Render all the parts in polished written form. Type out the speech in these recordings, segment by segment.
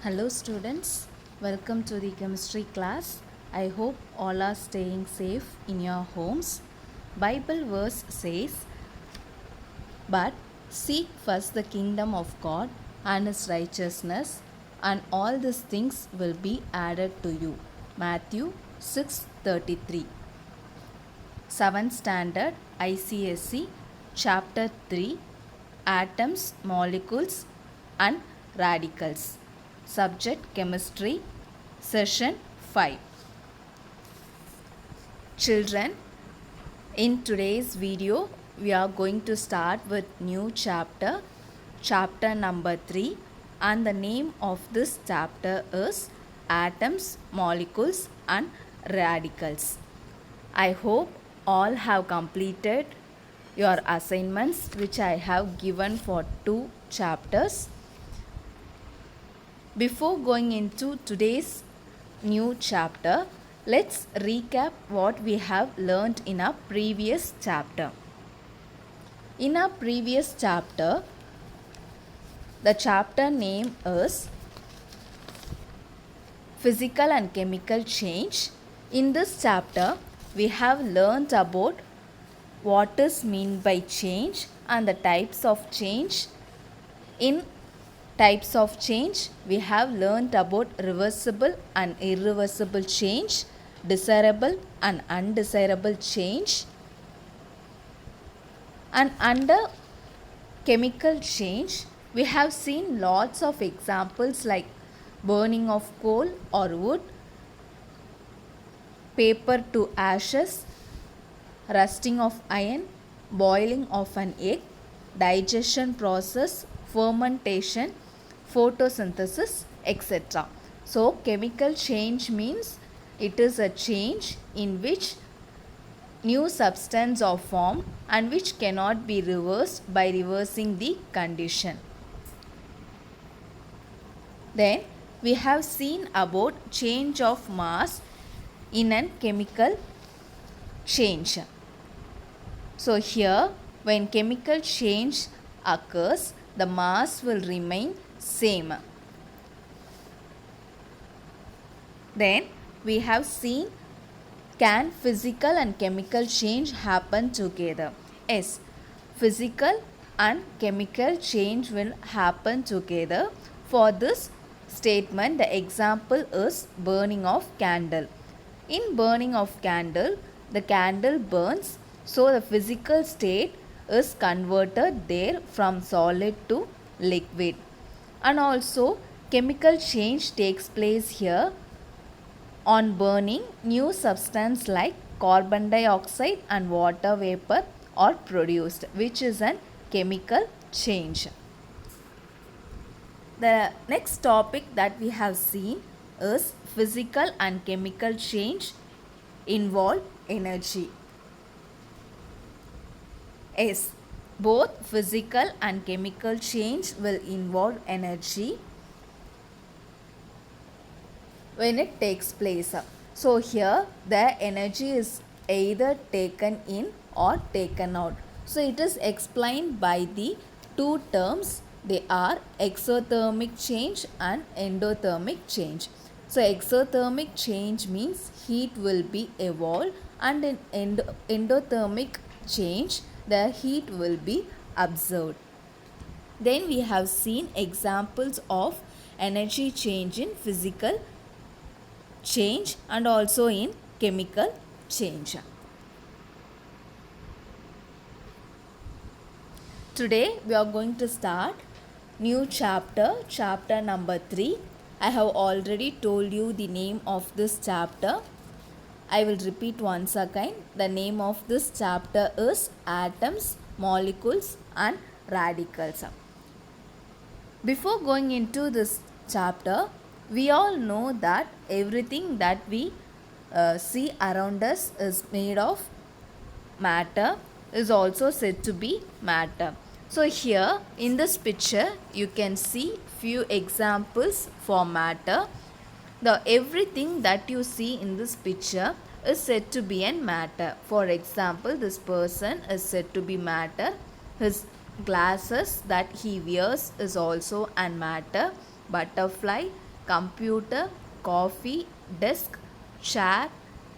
Hello students, welcome to the chemistry class. I hope all are staying safe in your homes. Bible verse says, "But seek first the kingdom of God and his righteousness, and all these things will be added to you." Matthew 6:33. 7th Standard ICSE Chapter 3 Atoms, Molecules and Radicals. Subject Chemistry. Session 5. Children, in today's video we are going to start with new chapter number 3, and the name of this chapter is Atoms, Molecules and Radicals. I hope all have completed your assignments which I have given for 2 chapters. Before going into today's new chapter, let's recap what we have learned in our previous chapter. In our previous chapter, the chapter name is Physical and Chemical Change. In this chapter, we have learnt about what is meant by change and the types of change. In types of change, we have learnt about reversible and irreversible change, desirable and undesirable change. And under chemical change, we have seen lots of examples like burning of coal or wood, paper to ashes, rusting of iron, boiling of an egg, digestion process, fermentation, photosynthesis, etc. So chemical change means it is a change in which new substance are formed and which cannot be reversed by reversing the condition. Then we have seen about change of mass in a chemical change. So here, when chemical change occurs, the mass will remain same. Then we have seen, can physical and chemical change happen together? Yes, physical and chemical change will happen together. For this statement, the example is burning of candle. In burning of candle, the candle burns, so the physical state is converted there from solid to liquid. And also chemical change takes place here. On burning, new substance like carbon dioxide and water vapor are produced, which is a chemical change. The next topic that we have seen is physical and chemical change involve energy. Yes, both physical and chemical change will involve energy when it takes place. So here the energy is either taken in or taken out. So it is explained by the two terms. They are exothermic change and endothermic change. So exothermic change means heat will be evolved, and in endothermic change the heat will be observed. Then we have seen examples of energy change in physical change and also in chemical change. Today we are going to start new chapter number 3. I have already told you the name of this chapter. I will repeat once again. The name of this chapter is Atoms, Molecules and Radicals. Before going into this chapter, we all know that everything that we see around us is made of matter, is also said to be matter. So here in this picture you can see few examples for matter. Everything that you see in this picture is said to be an matter. For example, this person is said to be matter. His glasses that he wears is also an matter. Butterfly, computer, coffee, desk, chair,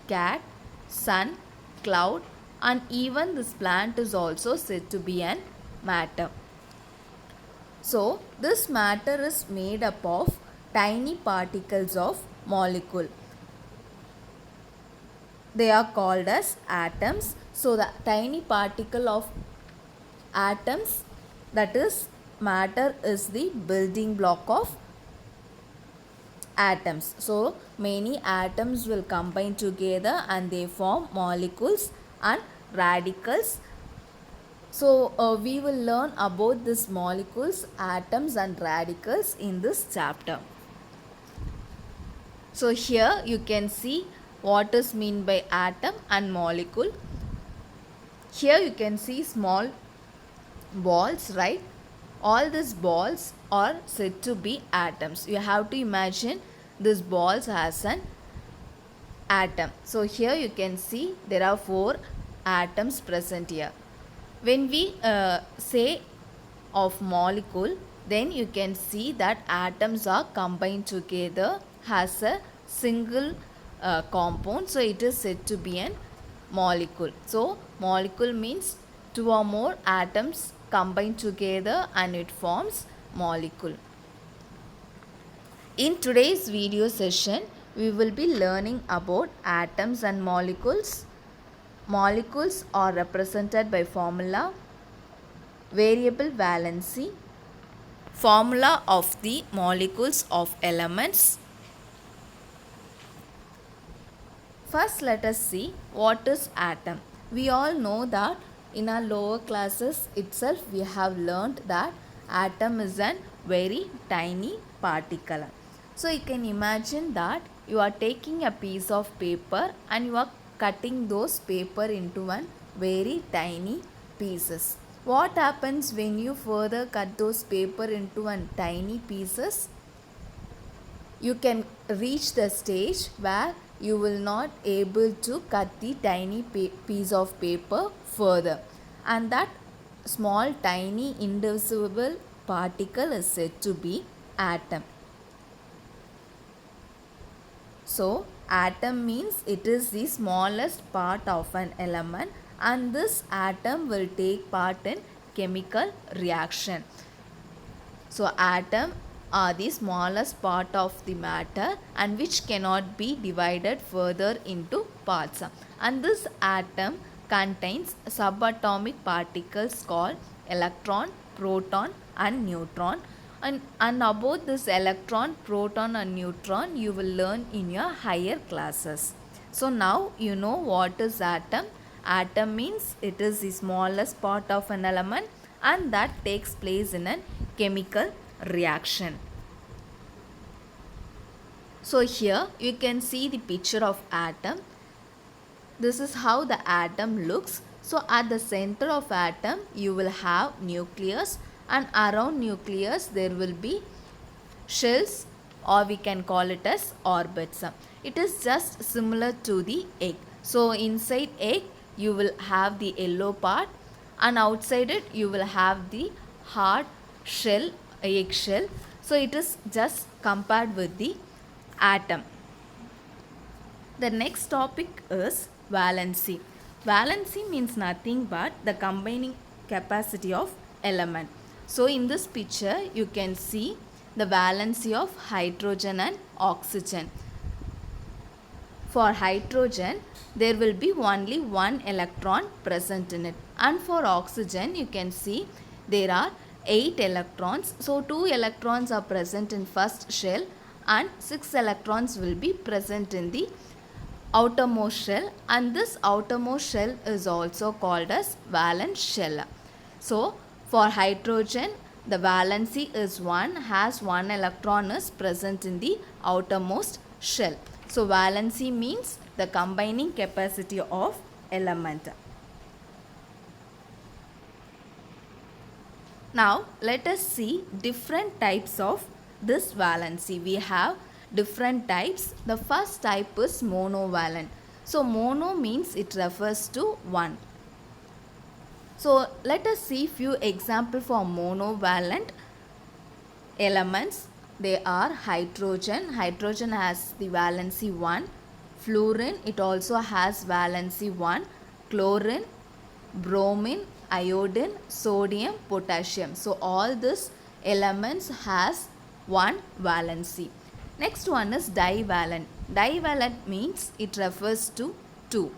cat, sun, cloud, and even this plant is also said to be an matter. So, this matter is made up of tiny particles of molecule. They are called as atoms. So, the tiny particle of atoms, that is matter, is the building block of atoms. So, many atoms will combine together and they form molecules and radicals. So, we will learn about these molecules, atoms and radicals in this chapter. So, here you can see what is meant by atom and molecule. Here you can see small balls, right? All these balls are said to be atoms. You have to imagine this balls as an atom. So, here you can see there are 4 atoms present here. When we say of molecule, then you can see that atoms are combined together as a single compound. So, it is said to be an molecule. So, molecule means 2 or more atoms combined together and it forms molecule. In today's video session, we will be learning about atoms and molecules. Molecules are represented by formula, variable valency, formula of the molecules of elements. First, let us see what is atom. We all know that in our lower classes itself we have learned that atom is a very tiny particle. So, you can imagine that you are taking a piece of paper and you are cutting those paper into one very tiny pieces. What happens when you further cut those paper into one tiny pieces? You can reach the stage where you will not able to cut the tiny piece of paper further, and that small tiny indivisible particle is said to be atom. So, atom means it is the smallest part of an element and this atom will take part in chemical reaction. So, atom are the smallest part of the matter and which cannot be divided further into parts. And this atom contains subatomic particles called electron, proton and neutron. And about this electron, proton and neutron you will learn in your higher classes. So, now you know what is atom. Atom means it is the smallest part of an element and that takes place in a chemical reaction. So, here you can see the picture of atom. This is how the atom looks. So, at the center of atom you will have nucleus and around nucleus there will be shells, or we can call it as orbits. It is just similar to the egg. So, inside egg you will have the yellow part and outside it you will have the hard shell, egg shell. So, it is just compared with the atom. The next topic is valency. Valency means nothing but the combining capacity of element. So, in this picture you can see the valency of hydrogen and oxygen. For hydrogen there will be only one electron present in it, and for oxygen you can see there are 8 electrons. So, 2 electrons are present in first shell and 6 electrons will be present in the outermost shell, and this outermost shell is also called as valence shell. So, for hydrogen the valency is 1 as 1 electron is present in the outermost shell. So, valency means the combining capacity of element. Now, let us see different types of this valency. We have different types. The first type is monovalent. So, mono means it refers to 1. So, let us see few examples for monovalent elements. they are hydrogen. Hydrogen has the valency 1. Fluorine, it also has valency 1. Chlorine, bromine, iodine, sodium, potassium. So all these elements has one valency. Next one is divalent. Divalent means it refers to 2.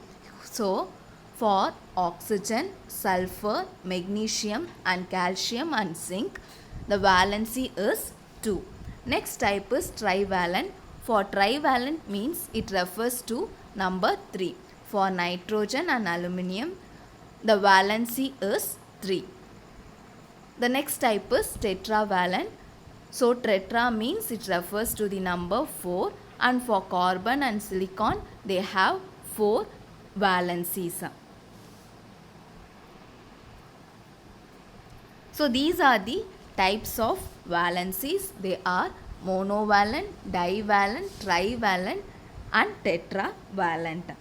So for oxygen, sulfur, magnesium and calcium and zinc, the valency is 2. Next type is trivalent. For trivalent means it refers to number 3. For nitrogen and aluminium, the valency is 3. The next type is tetravalent. So tetra means it refers to the number 4, and for carbon and silicon they have 4 valencies. So these are the types of valencies. They are monovalent, divalent, trivalent and tetravalent.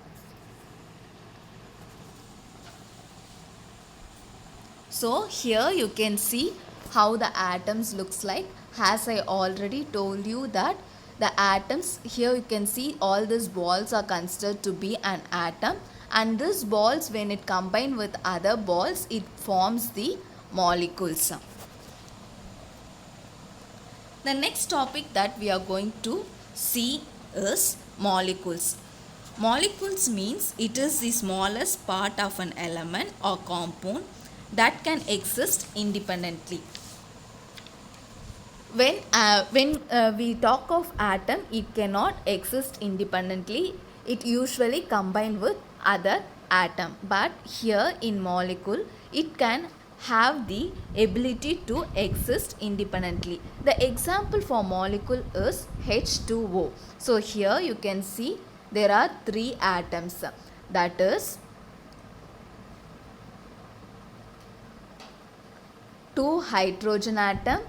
So here you can see how the atoms looks like. As I already told you that the atoms, here you can see all these balls are considered to be an atom, and these balls, when it combine with other balls, it forms the molecules. The next topic that we are going to see is molecules. Molecules means it is the smallest part of an element or compound that can exist independently. When we talk of atom, it cannot exist independently. It usually combine with other atom. But here in molecule, it can have the ability to exist independently. The example for molecule is H2O. So here you can see there are 3 atoms. That is 2 hydrogen atom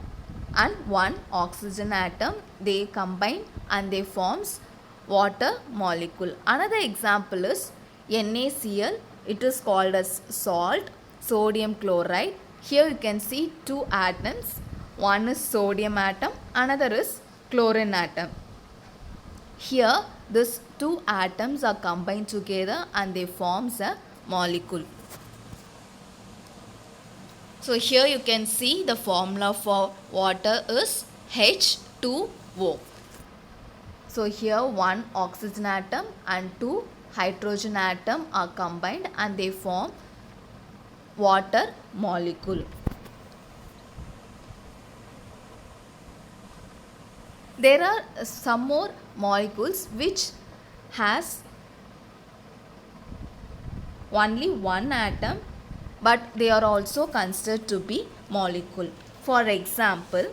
and 1 oxygen atom. They combine and they forms water molecule. Another example is NaCl. It is called as salt, sodium chloride. Here you can see 2 atoms. One is sodium atom, another is chlorine atom. Here these 2 atoms are combined together and they forms a molecule. So here you can see the formula for water is H2O. So here 1 oxygen atom and 2 hydrogen atom are combined and they form water molecule. There are some more molecules which has only 1 atom, but they are also considered to be molecule. For example,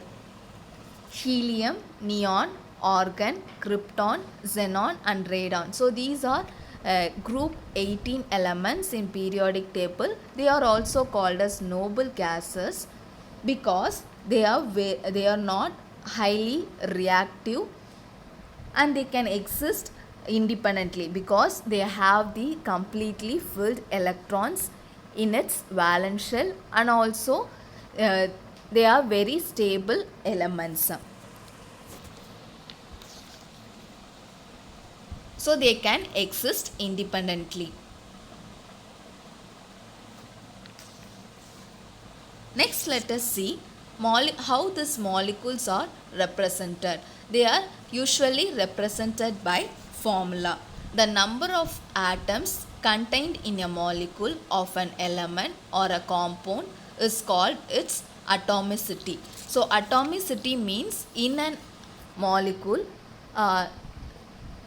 helium, neon, argon, krypton, xenon and radon. So these are group 18 elements in periodic table. They are also called as noble gases because they are not highly reactive and they can exist independently because they have the completely filled electrons in its valence shell, and also they are very stable elements. So they can exist independently. Next, let us see how these molecules are represented. They are usually represented by formula. The number of atoms contained in a molecule of an element or a compound is called its atomicity. So atomicity means in an molecule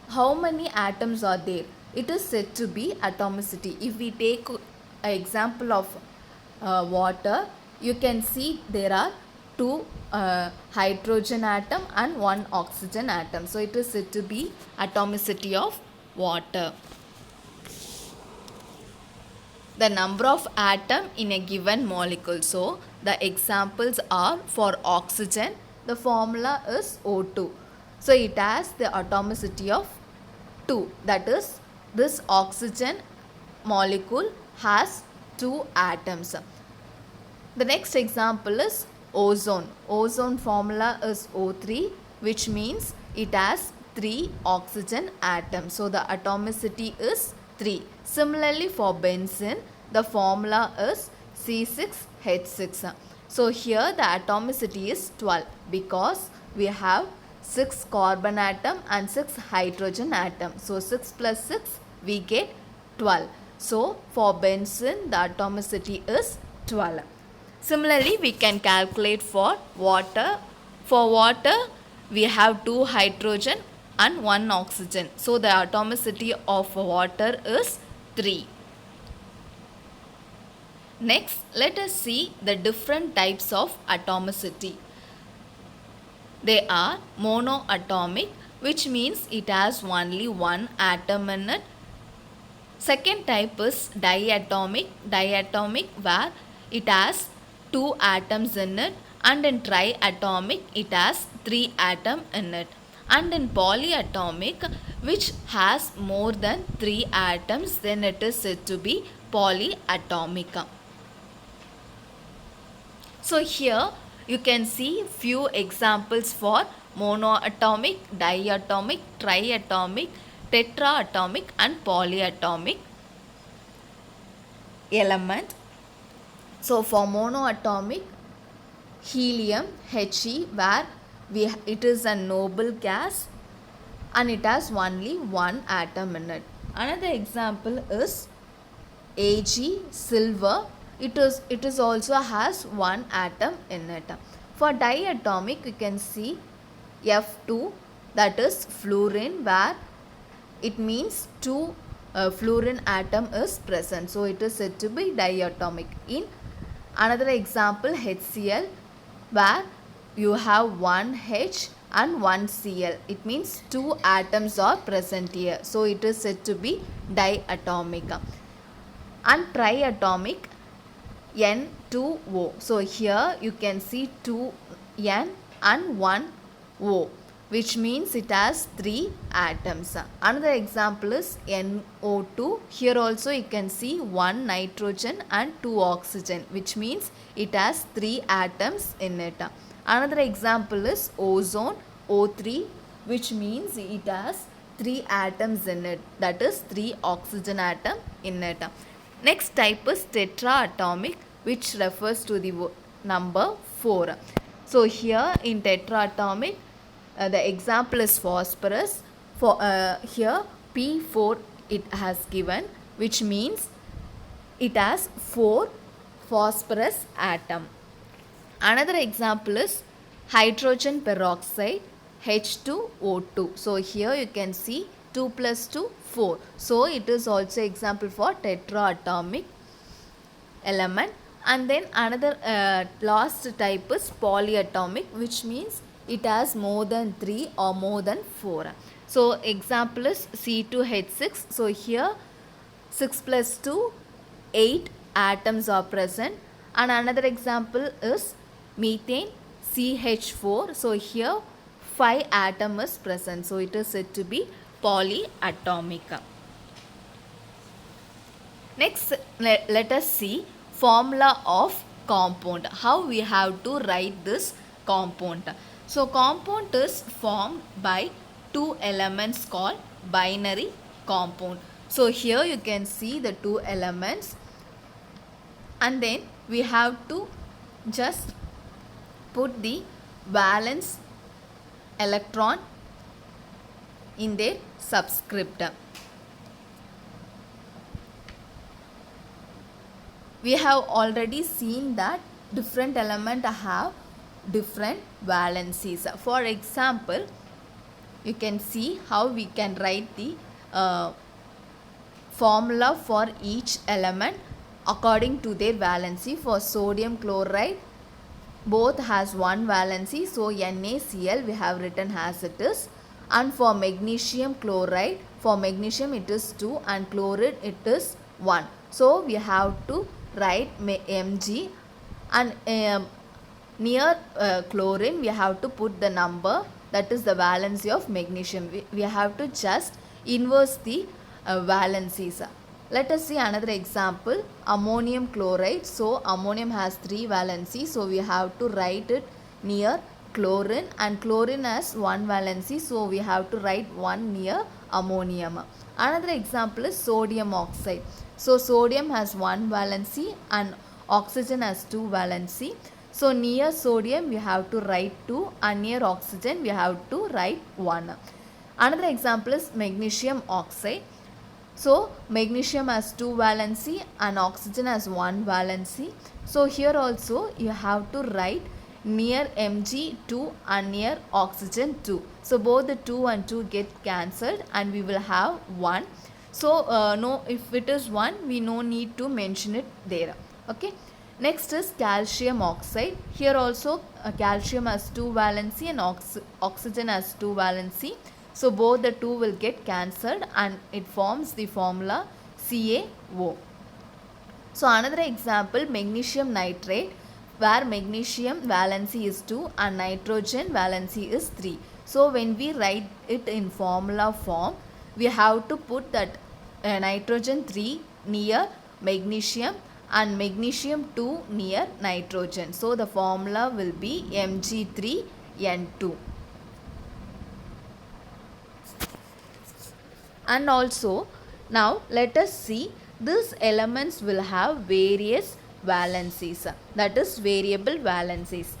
how many atoms are there. It is said to be atomicity. If we take an example of water, you can see there are 2 hydrogen atom and 1 oxygen atom. So it is said to be atomicity of water. The number of atom in a given molecule. So the examples are for oxygen, the formula is O2. So it has the atomicity of 2. That is, this oxygen molecule has 2 atoms. The next example is ozone. Ozone formula is O3. which means it has 3 oxygen atoms. So the atomicity is 3. Similarly for benzene, the formula is C6H6. So here the atomicity is 12 because we have 6 carbon atom and 6 hydrogen atom. So 6 plus 6 we get 12. So for benzene the atomicity is 12. Similarly we can calculate for water. For water we have 2 hydrogen and 1 oxygen. So the atomicity of water is 3. Next, let us see the different types of atomicity. They are monoatomic, which means it has only one atom in it. Second type is diatomic where it has 2 atoms in it, and in triatomic it has 3 atoms in it. And in polyatomic, which has more than 3 atoms, then it is said to be polyatomic. So here you can see few examples for monoatomic, diatomic, triatomic, tetraatomic and polyatomic element. So for monoatomic, helium, He, where it is a noble gas and it has only one atom in it. Another example is Ag, silver. It is also has one atom in it. For diatomic, you can see F2, that is fluorine, where it means 2 fluorine atom is present. So it is said to be diatomic. In another example, HCl, where you have one H and one Cl. It means 2 atoms are present here. So it is said to be diatomic. And triatomic, N2O. So here you can see 2 N and 1 O, which means it has 3 atoms. Another example is NO2. Here also you can see 1 nitrogen and 2 oxygen, which means it has 3 atoms in it. Another example is ozone, O3, which means it has 3 atoms in it, that is 3 oxygen atom in it. Next type is tetraatomic, which refers to the number 4. So here in tetraatomic, the example is phosphorus. For here P4 it has given, which means it has 4 phosphorus atom. Another example is hydrogen peroxide, H2O2. So here you can see 2 plus 2, 4. So it is also example for tetraatomic element. And then another last type is polyatomic, which means it has more than 3 or more than 4. So example is C2H6. So here 6 plus 2, 8 atoms are present. And another example is methane, CH4. So here 5 atom is present. So it is said to be polyatomic. Next, let us see formula of compound. How we have to write this compound. So compound is formed by 2 elements called binary compound. So here you can see the 2 elements, and then we have to just put the valence electron in their subscript. We have already seen that different elements have different valencies. For example, you can see how we can write the formula for each element according to their valency. For sodium chloride, both has one valency, so NaCl we have written as it is. And for magnesium chloride, for magnesium it is 2 and chloride it is 1. So we have to write Mg, and near chlorine we have to put the number, that is the valency of magnesium. We have to just inverse the valencies. Let us see another example, ammonium chloride. So ammonium has 3 valencies, so we have to write it near chlorine, and chlorine has one valency, so we have to write 1 near ammonium. Another example is sodium oxide. So sodium has one valency and oxygen has two valency. So near sodium we have to write 2 and near oxygen we have to write 1. Another example is magnesium oxide. So magnesium has two valency and oxygen has one valency. So here also you have to write near Mg2 and near oxygen 2. So both the 2 and 2 get cancelled and we will have 1. So no, if it is 1 we no need to mention it there. Okay. Next is calcium oxide. Here also calcium has two valency and oxygen has two valency. So both the 2 will get cancelled and it forms the formula CaO. So another example, magnesium nitrate, where magnesium valency is 2 and nitrogen valency is 3. So when we write it in formula form, we have to put that nitrogen 3 near magnesium and magnesium 2 near nitrogen. So the formula will be Mg3N2. And also now let us see, these elements will have various valencies, that is variable valencies.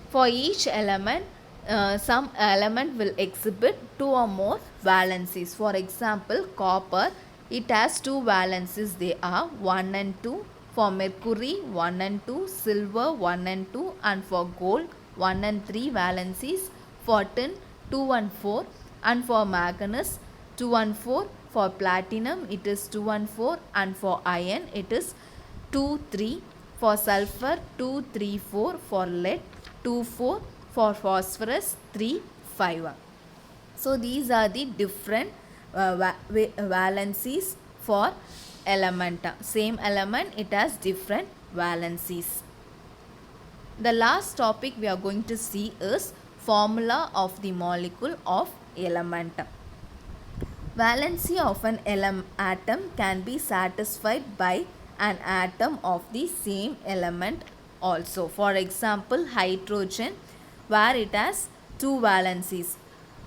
For each element some element will exhibit 2 or more valencies. For example, copper, it has 2 valencies, they are 1 and 2. For mercury 1 and 2, silver 1 and 2, and for gold 1 and 3 valencies. For tin 2 and 4, and for manganese 2 and 4. For platinum it is 2 and 4, and for iron it is 2, 3. For sulfur 2, 3, 4. For lead 2, 4. For phosphorus 3, 5. So these are the different valencies for element. Same element, it has different valencies. The last topic we are going to see is formula of the molecule of element. Valency of an atom can be satisfied by an atom of the same element also. For example, hydrogen, where it has 2 valencies,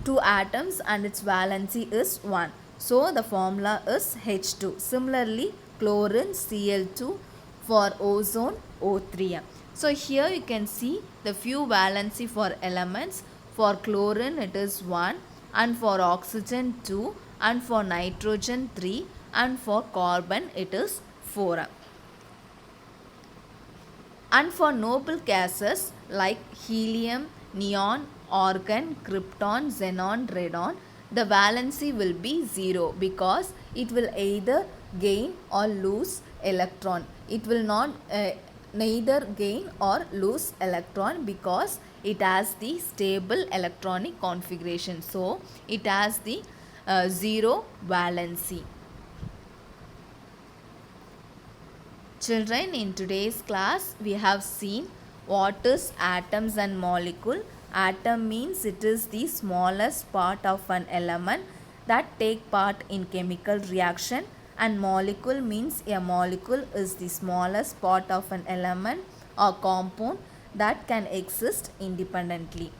2 atoms, and its valency is 1. So the formula is H2. Similarly, chlorine Cl2, for ozone O3. So here you can see the few valency for elements. For chlorine it is 1, and for oxygen 2, and for nitrogen 3, and for carbon it is 4. And for noble gases like helium, neon, argon, krypton, xenon, radon, the valency will be 0 because it will either gain or lose electron. It will not neither gain or lose electron because it has the stable electronic configuration. So it has the 0 valency. Children, in today's class we have seen what is atoms and molecule. Atom means it is the smallest part of an element that take part in chemical reaction, and molecule means a molecule is the smallest part of an element or compound that can exist independently.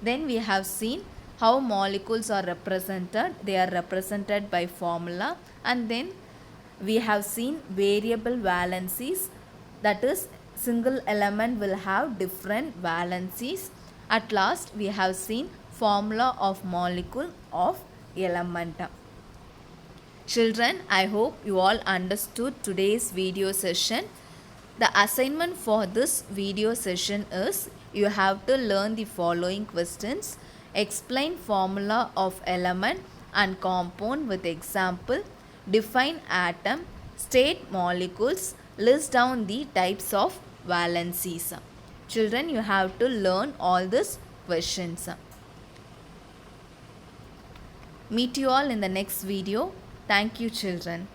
Then we have seen how molecules are represented. They are represented by formula, and then we have seen variable valencies, that is single element will have different valencies. At last we have seen formula of molecule of element. Children, I hope you all understood today's video session. The assignment for this video session is you have to learn the following questions. Explain formula of element and compound with example. Define atom. State molecules. List down the types of valencies. Children, you have to learn all these questions. Meet you all in the next video. Thank you, children.